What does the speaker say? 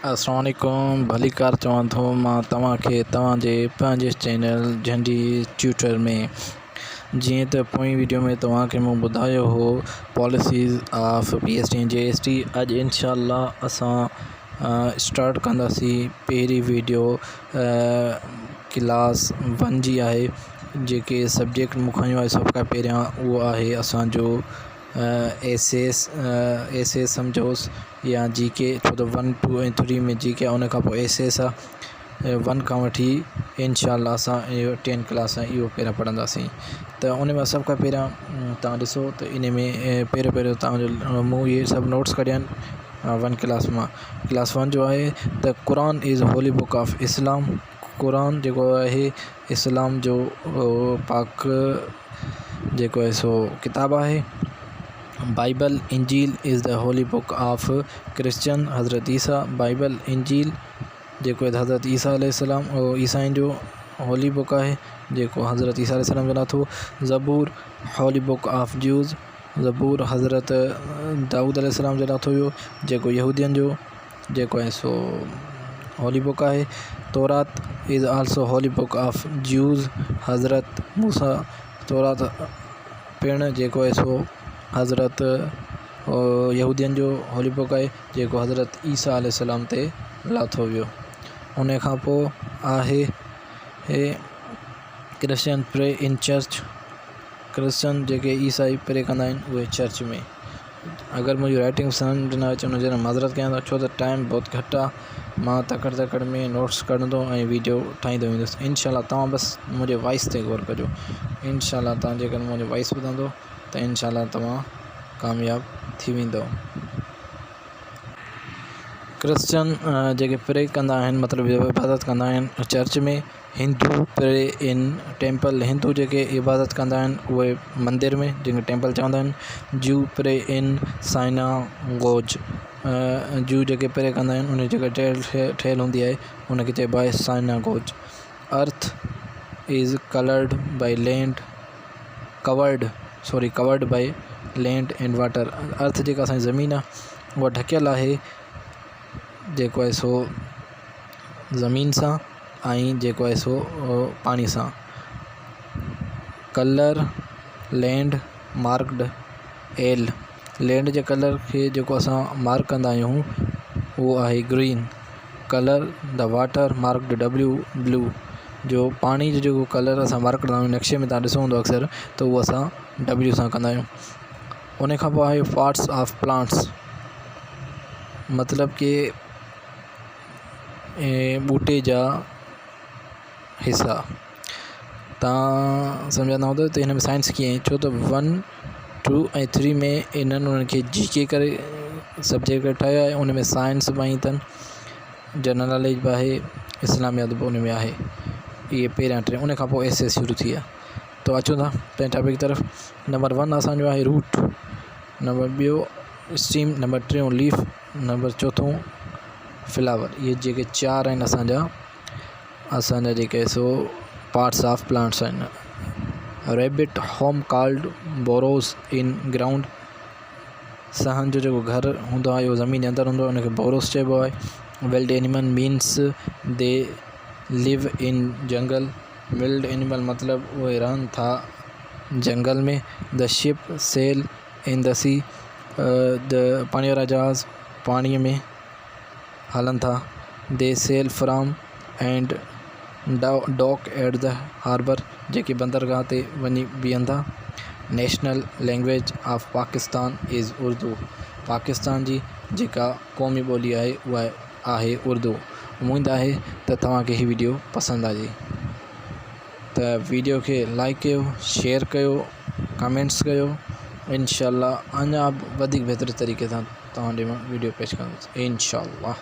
अस्सलाम वालेकुम। भली कार चवां थो मां तव्हांखे तव्हांजे पंहिंजे चैनल झंडी ट्यूटर में। जीअं त पोइ वीडियो में तव्हांखे मूं ॿुधायो हो policies of PhD and JST। अॼु इंशाअल्लाह असां स्टार्ट कंदासीं पहिरीं वीडियो क्लास 1 जी आहे। जेके सब्जेक्ट मूं खयो आहे सभ खां पहिरियां उहो आहे असांजो एस सम्झोसि या GK, छो त 1, 2 ऐं 3 में GK आहे, उन खां पोइ एस आहे 1 खां वठी इंशाअल्लाह असां इहो 10 क्लास इहो पहिरियां पढ़ंदासीं। त उन में सभ खां पहिरियां तव्हां ॾिसो त इन में पहिरियों तव्हांजो मूं इहे सभु नोट्स कढिया आहिनि 1 क्लास मां। क्लास 1 जो आहे त Quran is Holi book of Islam. Quran जेको आहे इस्लाम जो पाक जेको आहे सो किताबु आहे। बाइबल इंजील is the holy book of Christian. हज़रत ईसा बाइबल इंजील जेको आहे हज़रत ईसा अलैहिस्सलाम ईसाइन जो होली बुक आहे जेको हज़रत ईसा अलैहिस्सलाम जो नातो। ज़बूर होली बुक ऑफ ज्यूज़। ज़बूर हज़रत दाऊद अलैहिस्सलाम जो नातो हुयो जेको यहूदियन जो जेको आहे सो होली बुक आहे। तौरात is also Holi book of Jews. हज़रत मूसा तौरात पिण जेको आहे सो हज़रत यहूदियन जो होली बुक आहे जेको हज़रत ईसा अलैहिस्सलाम ते लाथो वियो। उन खां पोइ आहे Christian pray in church. Christian जेके ईसाई प्रे कंदा आहिनि उहे चर्च में। अगर मुझे राइटिंग समझ न अचे उनजे माज़रत कयां थो, छो त टाइम बहुत घटि आहे। मां तकड़ में नोट्स कढंदो ऐं वीडियो ठाहींदो वेंदुसि। इंशाअल्लाह तव्हां बसि मुंहिंजे वॉइस ते गौर कजो। इंशाअल्लाह तव्हां जेकर मुंहिंजो वॉइस ॿुधंदो त इंशाअल्लाह तव्हां कामयाब थी वेंदो। क्रिश्चियन जेके प्रे कंदा आहिनि मतिलबु इबादत कंदा आहिनि चर्च में। Hindu pray in temple. Hindu जेके इबादत कंदा आहिनि उहे मंदिर में जंहिंखे टेंपल चवंदा आहिनि। जू प्रे इन साइनागोज। जू जेके प्रे कंदा आहिनि उन जेका ठहियलु हूंदी आहे उनखे चइबो आहे synagogue. Earth is covered by land and water. Earth जेका असांजी ज़मीन आहे उहा ढकियलु आहे जेको आहे सो ज़मीन सां ऐं जेको आहे सो पाणी सां। Colour land marked L. Land जे कलर खे जेको असां मार्क कंदा आहियूं उहो आहे green. Colour the water marked W blue. जो पाणी जो जेको कलर असां मार्क कंदा आहियूं नक्शे में तव्हां ॾिसो हूंदो अक्सर त उहो असां W सां कंदा आहियूं। उन खां पोइ आहे पार्ट्स ऑफ प्लांट्स। मतिलब कि ॿूटे जा हिस्सा। तव्हां सम्झंदा हूंदव त हिन में साइंस कीअं आहे, छो त 1, 2 ऐं 3 में इन्हनि उन्हनि खे GK करे सब्जेक्ट ठाहियो आहे। उन में साइंस बि आई अथनि, जनरल नॉलेज बि आहे, इस्लामियात बि उन में आहे। इहे पहिरियां 3। उन खां पोइ SS शुरू थी आहे। तो अचूं था पंहिंजे टॉपिक की तरफ़। नंबर 1 असांजो आहे root. Number 2 stem. Number 3 leaf. Number 4 flower. ये जेके 4 आहिनि असांजा जेके सो पार्ट्स ऑफ प्लांट्स आहिनि। Rabbit home called burrows in ground. सहन जो जेको घर हूंदो आहे उहो ज़मीन जे अंदरि हूंदो आहे उनखे बोरोस चइबो आहे। Wild animal means they live in jungle. Wild animal मतिलबु उहे रहनि था जंगल में। The ship sail in the sea. द पाणी वारा जहाज़ पाणीअ में हलन था। They sail from and dock at the harbour. जेके बंदरगाह ते वञी बीहनि था। National language of Pakistan is Urdu. Pakistan जी जेका क़ौमी ॿोली आहे उहा आहे उर्दू। उम्मीद आहे त तव्हांखे हीअ वीडियो पसंदि आई। त वीडियो खे लाइक कयो, शेयर कयो, कमेंट्स कयो। इंशाअल्लाह अञा वधीक बहितर तरीक़े सां तव्हां ॾे मां वीडियो पेश कंदुसि इंशाअल्लाह।